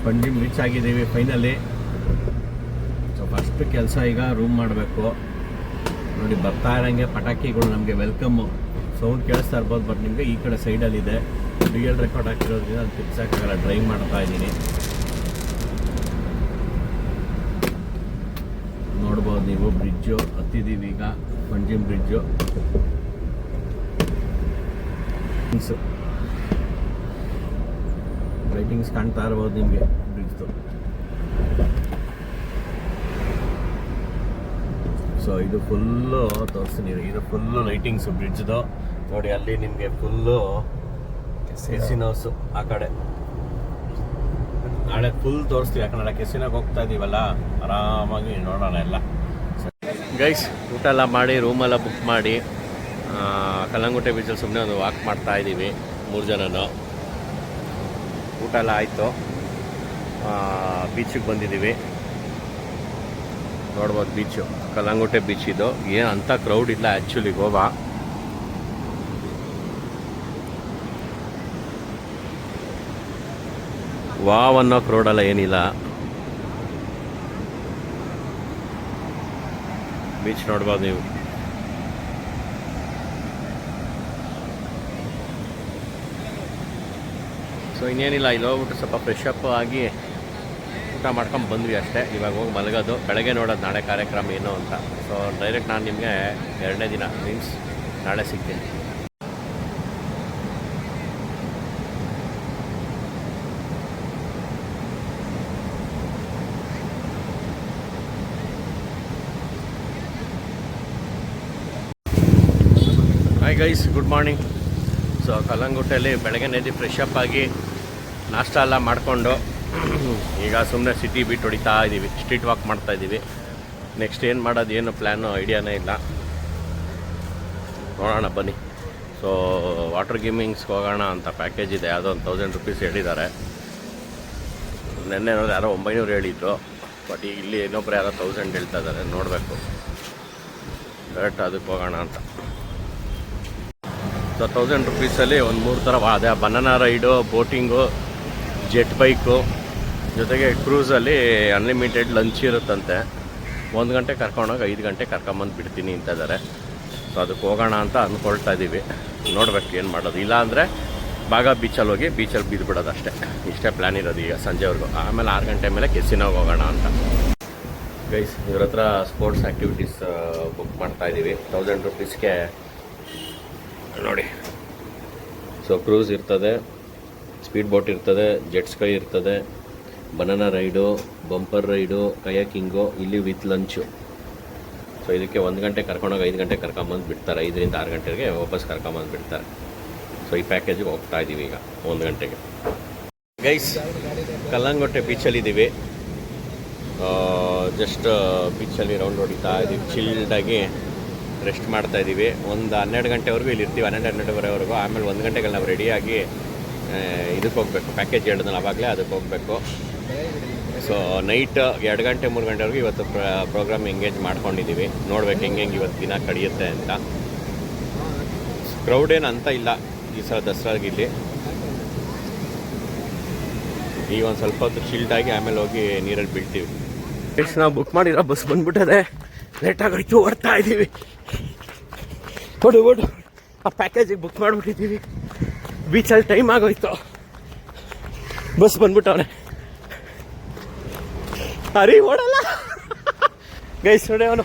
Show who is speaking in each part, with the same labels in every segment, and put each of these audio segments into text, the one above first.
Speaker 1: Panjim reach ಆಗಿದ್ದೀವಿ finally. So first ಕೆಲಸ ಈಗ ರೂಮ್ ಮಾಡಬೇಕು. ನೋಡಿ ಬರ್ತಾ ಇರೋಂಗೆ ಪಟಾಕಿಗಳು ನಮಗೆ ವೆಲ್ಕಮ್ಮು ಸೌಂಡ್ ಕೇಳಿಸ್ತಾ ಇರ್ಬೋದು. ಬಟ್ ನಿಮಗೆ ಈ ಕಡೆ ಸೈಡಲ್ಲಿದೆ ರಿಯಲ್ ರೆಕಾರ್ಡ್ ಹಾಕಿರೋದ್ರಿಂದ ಅದು ತಿರ್ಸೋಕ್ಕಾಗಲ್ಲ. ಡ್ರೈವ್ ಮಾಡ್ತಾ ಇದ್ದೀನಿ. ನೋಡ್ಬೋದು ನೀವು ಬ್ರಿಡ್ಜು ಹತ್ತಿದ್ದೀವಿ ಈಗ, ಪಂಜಿಮ್ ಬ್ರಿಡ್ಜು. ಲೈಟಿಂಗ್ಸ್ ಕಾಣ್ತಾ ಇರ್ಬೋದು ನಿಮಗೆ ಬ್ರಿಡ್ಜ್ದು. ಸೊ ಇದು ಫುಲ್ಲು ತೋರಿಸ್ತೀನಿ. ಇದು ಫುಲ್ಲು ಲೈಟಿಂಗ್ಸು ಬ್ರಿಡ್ಜ್ದು. ನೋಡಿ ಅಲ್ಲಿ ನಿಮಗೆ ಫುಲ್ಲು ಕೆಸಿನೋಸು ಆ ಕಡೆ ನಾಳೆ ಫುಲ್ ತೋರಿಸ್ತೀವಿ. ಯಾಕಂದ್ರೆ ಕೆಸಿನಾಗ ಹೋಗ್ತಾ ಇದ್ದೀವಲ್ಲ, ಆರಾಮಾಗಿ ನೋಡೋಣ ಎಲ್ಲ. ಗೈಸ್ ಊಟ ಎಲ್ಲ ಮಾಡಿ ರೂಮೆಲ್ಲ ಬುಕ್ ಮಾಡಿ ಕಲ್ಲಂಗುಟ್ಟೆ ಬೀಚಲ್ಲಿ ಸುಮ್ಮನೆ ಒಂದು ವಾಕ್ ಮಾಡ್ತಾ ಇದ್ದೀವಿ 3 ಜನನು. ಊಟ ಎಲ್ಲ ಆಯಿತು, ಬೀಚಿಗೆ ಬಂದಿದ್ದೀವಿ. ನೋಡ್ಬೋದು ಬೀಚು, ಕಲ್ಲಂಗುಟ್ಟೆ ಬೀಚ್ ಇದು. ಏನು ಅಂಥ ಕ್ರೌಡ್ ಇಲ್ಲ ಆ್ಯಕ್ಚುಲಿ ಗೋವಾ. ವಾವ್ ಅನ್ನೋ ಕ್ರೌಡೆಲ್ಲ ಏನಿಲ್ಲ. ಬೀಚ್ ನೋಡ್ಬೋದು ನೀವು. ಸೊ ಇನ್ನೇನಿಲ್ಲ, ಇಲ್ಲಿ ಹೋಗ್ಬಿಟ್ಟು ಸ್ವಲ್ಪ ಫ್ರೆಶ್ ಅಪ್ ಆಗಿ ಊಟ ಮಾಡ್ಕೊಂಡು ಬಂದ್ವಿ ಅಷ್ಟೇ. ಇವಾಗ ಹೋಗಿ ಮಲಗೋದು, ಬೆಳಗ್ಗೆ ನೋಡೋದು ನಾಳೆ ಕಾರ್ಯಕ್ರಮ ಏನು ಅಂತ. ಸೊ ಡೈರೆಕ್ಟ್ ನಾನು ನಿಮಗೆ 2ನೇ ದಿನ ಮೀನ್ಸ್ ನಾಳೆ ಸಿಗ್ತೀನಿ. Hi guys, good morning. So ಕಲ್ಲಂಗುಟ್ಟೆಯಲ್ಲಿ ಬೆಳಗ್ಗೆ ಎದ್ದು ಫ್ರೆಶ್ ಅಪ್ ಆಗಿ ನಾಷ್ಟ ಎಲ್ಲ ಮಾಡಿಕೊಂಡು ಈಗ ಸುಮ್ಮನೆ ಸಿಟಿ ಬಿಟ್ಟು ಹೊಡಿತಾ ಇದ್ದೀವಿ. ಸ್ಟ್ರೀಟ್ ವಾಕ್ ಮಾಡ್ತಾಯಿದ್ದೀವಿ. ನೆಕ್ಸ್ಟ್ ಏನು ಮಾಡೋದು, ಏನು ಪ್ಲ್ಯಾನು ಐಡಿಯಾನೇ ಇಲ್ಲ. ನೋಡೋಣ ಬನ್ನಿ. ಸೊ ವಾಟರ್ ಗೇಮಿಂಗ್ಸ್ಗೆ ಹೋಗೋಣ ಅಂತ ಪ್ಯಾಕೇಜ್ ಇದೆ. ಯಾವುದೋ ಒಂದು 1000 ರೂಪೀಸ್ ಹೇಳಿದ್ದಾರೆ. ನೆನ್ನೆ ನೋಡಿದ್ರೆ ಯಾರೋ 900 ಹೇಳಿದ್ರು. ಬಟ್ ಈಗ ಇಲ್ಲಿ ಇನ್ನೊಬ್ರು ಯಾರೋ 1000 ಹೇಳ್ತಾ ಇದ್ದಾರೆ. ನೋಡಬೇಕು, ಡೈರೆಕ್ಟ್ ಅದಕ್ಕೆ ಹೋಗೋಣ ಅಂತ. ಸೊ 1000 ರೂಪೀಸಲ್ಲಿ ಒಂದು 3 ಥರ ಅದೇ banana raid, boating, jet bike, ಜೊತೆಗೆ ಕ್ರೂಸಲ್ಲಿ ಅನ್ಲಿಮಿಟೆಡ್ ಲಂಚ್ ಇರುತ್ತಂತೆ. 1 ಗಂಟೆ ಕರ್ಕೊಂಡೋಗಿ 5 ಗಂಟೆ ಕರ್ಕೊಂಬಂದು ಬಿಡ್ತೀನಿ ಅಂತ ಇದ್ದಾರೆ. ಸೊ ಅದಕ್ಕೆ ಹೋಗೋಣ ಅಂತ ಅಂದ್ಕೊಳ್ತಾ ಇದ್ದೀವಿ. ನೋಡ್ಬೇಕು ಏನು ಮಾಡೋದು. ಇಲ್ಲ ಅಂದರೆ ಬಾಗ ಬೀಚಲ್ಲಿ ಹೋಗಿ ಬೀಚಲ್ಲಿ ಬಿದ್ದುಬಿಡೋದು ಅಷ್ಟೇ. ಇಷ್ಟೇ ಪ್ಲ್ಯಾನ್ ಇರೋದು ಈಗ ಸಂಜೆವರೆಗೂ. ಆಮೇಲೆ 6 ಗಂಟೆ ಮೇಲೆ ಕೆಸಿನಾಗ ಹೋಗೋಣ ಅಂತ. ಗೈಸ್ ಇವ್ರ ಹತ್ರ ಸ್ಪೋರ್ಟ್ಸ್ ಆ್ಯಕ್ಟಿವಿಟೀಸ್ ಬುಕ್ ಮಾಡ್ತಾಯಿದ್ದೀವಿ 1000 ರೂಪೀಸ್ಗೆ. ನೋಡಿ, ಸೊ ಕ್ರೂಸ್ ಇರ್ತದೆ, ಸ್ಪೀಡ್ ಬೋಟ್ ಇರ್ತದೆ, ಜೆಟ್ ಸ್ಕೈ ಇರ್ತದೆ, ಬನಾನಾ ರೈಡು, ಬಂಪರ್ ರೈಡು, ಕಯಾಕಿಂಗು, ಇಲ್ಲಿ ವಿತ್ ಲಂಚು. ಸೊ ಇದಕ್ಕೆ 1 ಗಂಟೆ ಕರ್ಕೊಂಡೋಗಿ 5 ಗಂಟೆ ಕರ್ಕೊಂಬಂದು ಬಿಡ್ತಾರೆ. 5 ರಿಂದ 6 ಗಂಟೆಗೆ ವಾಪಸ್ ಕರ್ಕೊಂಬಂದು ಬಿಡ್ತಾರೆ. ಸೊ ಈ ಪ್ಯಾಕೇಜಿಗೆ ಹೋಗ್ತಾ ಇದ್ದೀವಿ ಈಗ 1 ಗಂಟೆಗೆ. ಗೈಸ್ ಕಲ್ಲಂಗುಟ್ಟೆ ಬೀಚಲ್ಲಿದ್ದೀವಿ. ಜಸ್ಟ್ ಬೀಚಲ್ಲಿ ರೌಂಡ್ ಹೊಡಿತಾ ಇದ್ದೀವಿ. ಚಿಲ್ಡಾಗಿ ರೆಸ್ಟ್ ಮಾಡ್ತಾ ಇದ್ದೀವಿ. ಒಂದು 12 ಗಂಟೆವರೆಗೂ ಇಲ್ಲಿ ಇರ್ತೀವಿ, 12-12:30ವರೆಗೂ. ಆಮೇಲೆ 1 ಗಂಟೆಗೆ ನಾವು ರೆಡಿಯಾಗಿ ಇದಕ್ಕೆ ಹೋಗಬೇಕು, ಪ್ಯಾಕೇಜ್ ಹೇಳಿದ್ನಲ್ಲ ಆವಾಗಲೇ, ಅದಕ್ಕೆ ಹೋಗಬೇಕು. ಸೊ ನೈಟ್ 2 ಗಂಟೆ 3 ಗಂಟೆವರೆಗೂ ಇವತ್ತು ಪ್ರೋಗ್ರಾಮ್ ಎಂಗೇಜ್ ಮಾಡ್ಕೊಂಡಿದ್ದೀವಿ. ನೋಡ್ಬೇಕು ಹೆಂಗೆ ಇವತ್ತು ದಿನ ಕಡಿಯುತ್ತೆ ಅಂತ. ಕ್ರೌಡ್ ಏನು ಅಂತ ಇಲ್ಲ ಈ ಸಲ ದಸರಾಗಿಲ್ಲಿ. ಈಗ ಒಂದು ಸ್ವಲ್ಪ ಹೊತ್ತು ಚಿಲ್ಡಾಗಿ ಆಮೇಲೆ ಹೋಗಿ ನೀರಲ್ಲಿ ಬೀಳ್ತೀವಿ. ನಾವು ಬುಕ್ ಮಾಡಿರೋ ಬಸ್ ಬಂದ್ಬಿಟ್ಟದೆ, ಲೇಟಾಗೋಯ್ತು, ಓಡ್ತಾ ಇದ್ದೀವಿ. ಓಡು ಆ ಪ್ಯಾಕೇಜಿಗೆ ಬುಕ್ ಮಾಡಿಬಿಟ್ಟಿದ್ದೀವಿ. ಬೀಚಲ್ಲಿ ಟೈಮ್ ಆಗೋಯ್ತು. ಬಸ್ ಬಂದ್ಬಿಟ್ಟವನೆ. ಅರಿ ಓಡಲ್ಲ ಗೈಸ್, ನೋಡಿ ಅವನು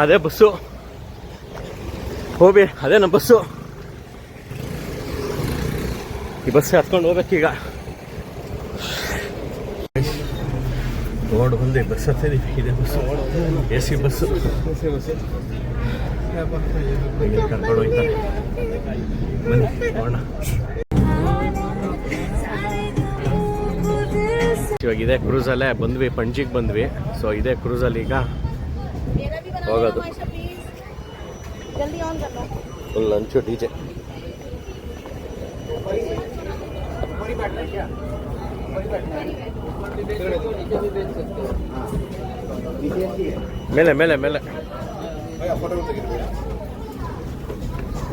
Speaker 1: ಅದೇ ಬಸ್ಸು. ಹೋಗಿ ಅದೇ ನಮ್ಮ ಬಸ್ಸು. ಈ ಬಸ್ ಹತ್ಕೊಂಡು ಹೋಗ್ಬೇಕೀಗ. ರೋಡ್ ಬಂದು ಬಸ್ ಹತ್ತಿದ್ದೀವಿ. ಇದೇ ಬಸ್ಸು, AC ಬಸ್ಸು. ಕರ್ಕೊಂಡು ಹೋಗ್ತಾರೆ. ಬನ್ನಿ ನೋಡೋಣ. ಇವಾಗ ಇದೇ ಕ್ರೂಸಲ್ಲೇ ಬಂದ್ವಿ, ಪಂಜಿಗೆ ಬಂದ್ವಿ. ಸೊ ಇದೇ ಕ್ರೂಸಲ್ಲಿ ಈಗ ಹೋಗೋದು. Full lunch, DJ. ಮೇಲೆ ಮೇಲೆ ಮೇಲೆ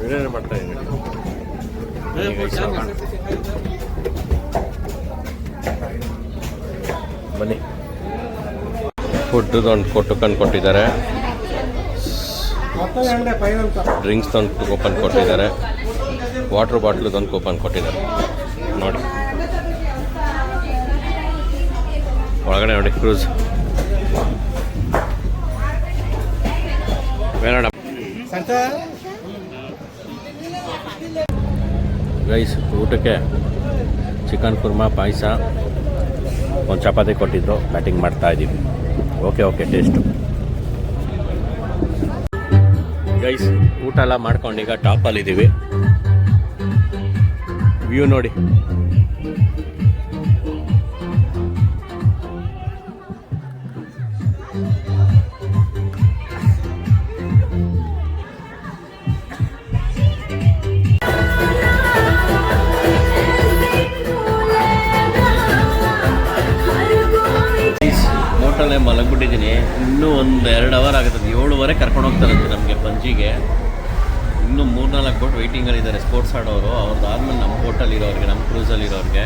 Speaker 1: ವಿಡಿಯೋ ಮಾಡ್ತಾ ಇದ್ದೀನಿ. ಬನ್ನಿ. ಫುಡ್ದು ಒಂದು ಕೂಪನ್ ಕೊಟ್ಟಿದ್ದಾರೆ, ಡ್ರಿಂಕ್ಸ್ ಒಂದು ಕೂಪನ್ ಕೊಟ್ಟಿದ್ದಾರೆ, ವಾಟರ್ ಬಾಟ್ಲದ್ದು ಒಂದು ಕೂಪನ್ ಕೊಟ್ಟಿದ್ದಾರೆ. ನೋಡಿ ಒಳಗಡೆ ನೋಡಿ ಕ್ರೂಸ್ ಬೇಡ ಗೈಸ್. ಊಟಕ್ಕೆ ಚಿಕನ್ ಕುರ್ಮಾ, ಪಾಯಸ, ಒಂದು ಚಪಾತಿ ಕೊಟ್ಟಿದ್ರು. ಬ್ಯಾಟಿಂಗ್ ಮಾಡ್ತಾ ಇದ್ದೀವಿ. Okay taste guys. ಊಟ ಎಲ್ಲ ಮಾಡ್ಕೊಂಡು ಈಗ ಟಾಪಲ್ಲಿದ್ದೀವಿ. ವ್ಯೂ ನೋಡಿ. ಹೋಟೆಲ್ನೇ ಮಲಗಿಬಿಟ್ಟಿದ್ದೀನಿ. ಇನ್ನೂ ಒಂದು 2 ಅವರ್ ಆಗುತ್ತದೆ. 7:30 ಕರ್ಕೊಂಡು ಹೋಗ್ತಾರಂತೆ ನಮಗೆ ಪಂಜಿಗೆ. ಇನ್ನೂ 3-4 ಬೋಟ್ ವೆಯ್ಟಿಂಗಲ್ಲಿದ್ದಾರೆ ಸ್ಪೋರ್ಟ್ಸ್ ಆಡೋರು. ಅವ್ರದ್ದಾದ್ಮೇಲೆ ನಮ್ಮ ಬೋಟಲ್ಲಿ ಇರೋರಿಗೆ, ನಮ್ಮ ಕ್ರೂಸಲ್ಲಿ ಇರೋರಿಗೆ.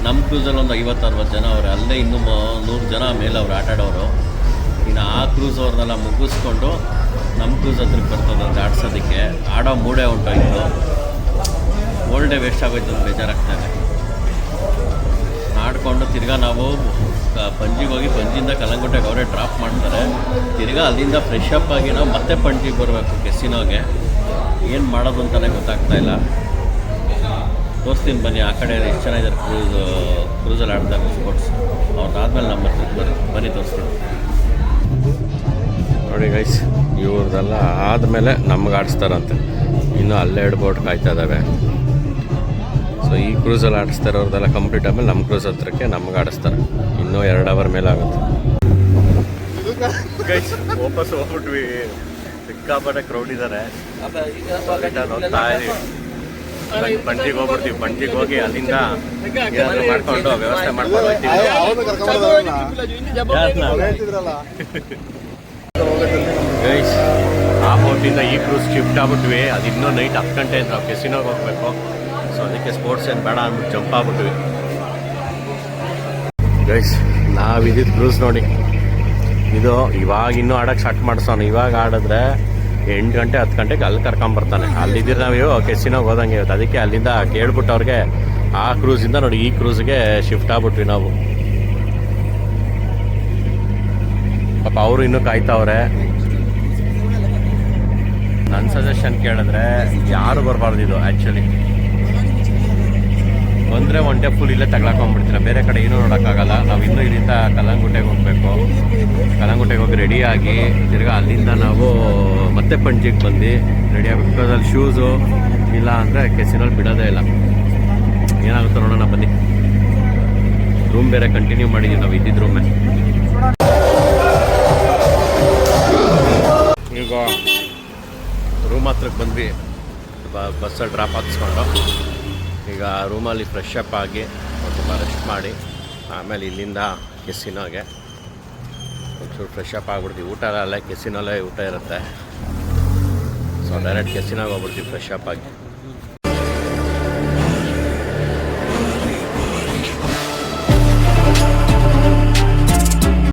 Speaker 1: ನಮ್ಮ ಕ್ರೂಸಲ್ಲಿ ಒಂದು 50-60 ಜನ ಅವ್ರೆ. ಅಲ್ಲೇ ಇನ್ನೂ 100 ಜನ ಮೇಲೆ ಅವ್ರು ಆಟ ಆಡೋರು. ಇನ್ನು ಆ ಕ್ರೂಸ್ ಅವ್ರನ್ನೆಲ್ಲ ಮುಗಿಸ್ಕೊಂಡು ನಮ್ಮ ಕ್ರೂಸ್ ಹತ್ರಕ್ಕೆ ಬರ್ತದಂತೆ ಆಡ್ಸೋದಕ್ಕೆ. ಆಡೋ ಮೂಡೇ ಉಂಟಾಯಿತು. ಓಲ್ಡ್ ಡೇ ವೇಸ್ಟ್ ಆಗೋಯ್ತು ಅಂತ ಬೇಜಾರಾಗ್ತಾಯಿದೆ. ಆಡಿಕೊಂಡು ತಿರ್ಗಾ ನಾವು ಪಂಜಿಗೆ ಹೋಗಿ, ಪಂಜಿಯಿಂದ ಕಲ್ಲಂಗುಟ್ಟೆಗೆ ಅವರೇ ಡ್ರಾಪ್ ಮಾಡ್ತಾರೆ. ತಿರ್ಗಾ ಅಲ್ಲಿಂದ ಫ್ರೆಶ್ ಅಪ್ ಆಗಿ ನಾವು ಮತ್ತೆ ಪಂಜಿಗೆ ಬರಬೇಕು ಕೆಸಿನೋಗೆ. ಏನು ಮಾಡೋದು ಅಂತಲೇ ಗೊತ್ತಾಗ್ತಾಯಿಲ್ಲ. ತೋರಿಸ್ತೀನಿ ಬನ್ನಿ. ಆ ಕಡೆ ಎಷ್ಟು ಚೆನ್ನಾಗಿದ್ದಾರೆ ಕ್ರೂಸಲ್ಲಿ ಆಡ್ತಾರೆ ಸ್ಪೋರ್ಟ್ಸ್. ಅವ್ರದ್ದಾದ್ಮೇಲೆ ನಮ್ಮ ಹತ್ರಕ್ಕೆ ಬನ್ನಿ ತೋರಿಸ್ತೀನಿ. ನೋಡಿ ಗೈಸ್, ಇವ್ರದ್ದೆಲ್ಲ ಆದಮೇಲೆ ನಮ್ಗೆ ಆಡಿಸ್ತಾರಂತೆ. ಇನ್ನೂ ಅಲ್ಲೇ 2 ಬೋಟ್ ಕಾಯ್ತಾ ಇದ್ದಾವೆ. ಸೊ ಈ ಕ್ರೂಸಲ್ಲಿ ಆಡಿಸ್ತಾರೆ. ಅವ್ರದ್ದೆಲ್ಲ ಕಂಪ್ಲೀಟ್ ಆದಮೇಲೆ ನಮ್ಮ ಕ್ರೂಸ್ ಹತ್ರಕ್ಕೆ ನಮ್ಗೆ ಆಡಿಸ್ತಾರೆ. ಇನ್ನೂ 2 ಅವರ್ ಮೇಲೆ ಆಗುತ್ತೆ ಗೈಸ್. ವಾಪಸ್ ಹೋಗ್ಬಿಟ್ವಿ. ಸಿಕ್ಕಾಪಟ್ಟೆ ಕ್ರೌಡ್ ಇದ್ದಾರೆ. ಹೋಗ್ತಾ ಇದೀವಿ. ಪಂಜಿಗೆ ಹೋಗ್ಬಿಡ್ತೀವಿ. ಪಂಜಿಗೆ ಹೋಗಿ ಅಲ್ಲಿಂದ ಏನಾದರೂ ಮಾಡ್ಕೊಂಡು ವ್ಯವಸ್ಥೆ ಮಾಡ್ಕೊಂಡು ಹೋಗ್ತೀವಿ. ಗೈಸ್, ಆ ಬೋಟಿಂದ ಈ ಕ್ರೂಸ್ ಶಿಫ್ಟ್ ಆಗ್ಬಿಟ್ವಿ. ಅದು ಇನ್ನೂ ನೈಟ್ 10 ಗಂಟೆ ಅಂತ ನಾವು ಕೆಸಿನೋಗೆ ಹೋಗ್ಬೇಕು. ಸೊ ಅದಕ್ಕೆ ಸ್ಪೋರ್ಟ್ಸ್ ಏನು ಬೇಡ ಅಂದ್ಬಿಟ್ಟು ಜಂಪ್ ಆಗ್ಬಿಟ್ವಿ. ಗೈಸ್, ನಾವಿದ್ದಿದ್ದು ಕ್ರೂಸ್ ನೋಡಿ. ಇದು ಇವಾಗ ಇನ್ನೂ ಆಡೋಕ್ಕೆ ಸ್ಟಾರ್ಟ್ ಮಾಡಿಸೋಣ. ಇವಾಗ ಆಡಿದ್ರೆ 8 ಗಂಟೆ 10 ಗಂಟೆಗೆ ಅಲ್ಲಿ ಕರ್ಕೊಂಬರ್ತಾನೆ. ಅಲ್ಲಿದ್ದರೆ ನಾವು ಕೆಸಿನೋಗೆ ಹೋದಂಗೆ ಇವತ್ತು. ಅದಕ್ಕೆ ಅಲ್ಲಿಂದ ಕೇಳ್ಬಿಟ್ಟು ಅವ್ರಿಗೆ ಆ ಕ್ರೂಸಿಂದ ನೋಡಿ ಈ ಕ್ರೂಸ್ಗೆ ಶಿಫ್ಟ್ ಆಗ್ಬಿಟ್ವಿ ನಾವು. ಪಾಪ ಅವರು ಇನ್ನೂ ಕಾಯ್ತಾವ್ರೆ. ನನ್ನ ಸಜೆಷನ್ ಕೇಳಿದ್ರೆ ಯಾರು ಬರಬಾರ್ದು ಇದು. ಆ್ಯಕ್ಚುಲಿ ಬಂದರೆ 1 ಡೇ ಫುಲ್ ಇಲ್ಲೇ ತಗೊಳಕೊಂಡ್ಬಿಡ್ತೀರ. ಬೇರೆ ಕಡೆ ಏನೂ ನೋಡೋಕ್ಕಾಗಲ್ಲ. ನಾವು ಇನ್ನೂ ಇಲ್ಲಿಂದ ಕಲ್ಲಂಗುಟ್ಟೆಗೆ ಹೋಗಬೇಕು. ಕಲ್ಲಂಗುಟ್ಟೆಗೆ ಹೋಗಿ ರೆಡಿಯಾಗಿ ತಿರ್ಗಾ ಅಲ್ಲಿಂದ ನಾವು ಮತ್ತೆ ಪಂಜಿಗೆ ಬಂದು ರೆಡಿಯಾಗಬೇಕು. ಬಿಕಾಸ್ ಅಲ್ಲಿ ಶೂಸು ಇಲ್ಲ ಅಂದರೆ ಕೆಸಿನಲ್ಲಿ ಬಿಡೋದೇ ಇಲ್ಲ. ಏನಾಗುತ್ತೋ ನೋಡೋಣ ಬನ್ನಿ. ರೂಮ್ ಬೇರೆ ಕಂಟಿನ್ಯೂ ಮಾಡಿದ್ದೀವಿ ನಾವು ಇದ್ದಿದ್ದು ರೂಮೇ. ಈಗ ರೂಮ್ ಹತ್ರಕ್ಕೆ ಬಂದ್ವಿ. ಬಸ್ಸಲ್ಲಿ ಡ್ರಾಪ್ ಹಾಕ್ಸ್ಕೊಂಡು ಈಗ ರೂಮಲ್ಲಿ ಫ್ರೆಶ್ ಅಪ್ ಆಗಿ ಸ್ವಲ್ಪ ರೆಸ್ಟ್ ಮಾಡಿ ಆಮೇಲೆ ಇಲ್ಲಿಂದ ಕೆಸಿನೋಗೆ ಒಂಚೂರು ಫ್ರೆಶ್ ಅಪ್ ಆಗಿಬಿಡ್ತೀವಿ. ಊಟ ಅಲ್ಲೇ ಕೆಸಿನಲ್ಲೇ ಊಟ ಇರುತ್ತೆ. ಸೊ ಡೈರೆಕ್ಟ್ ಕೆಸಿನಾಗೆ ಹೋಗ್ಬಿಡ್ತೀವಿ ಫ್ರೆಶ್ ಅಪ್ ಆಗಿ.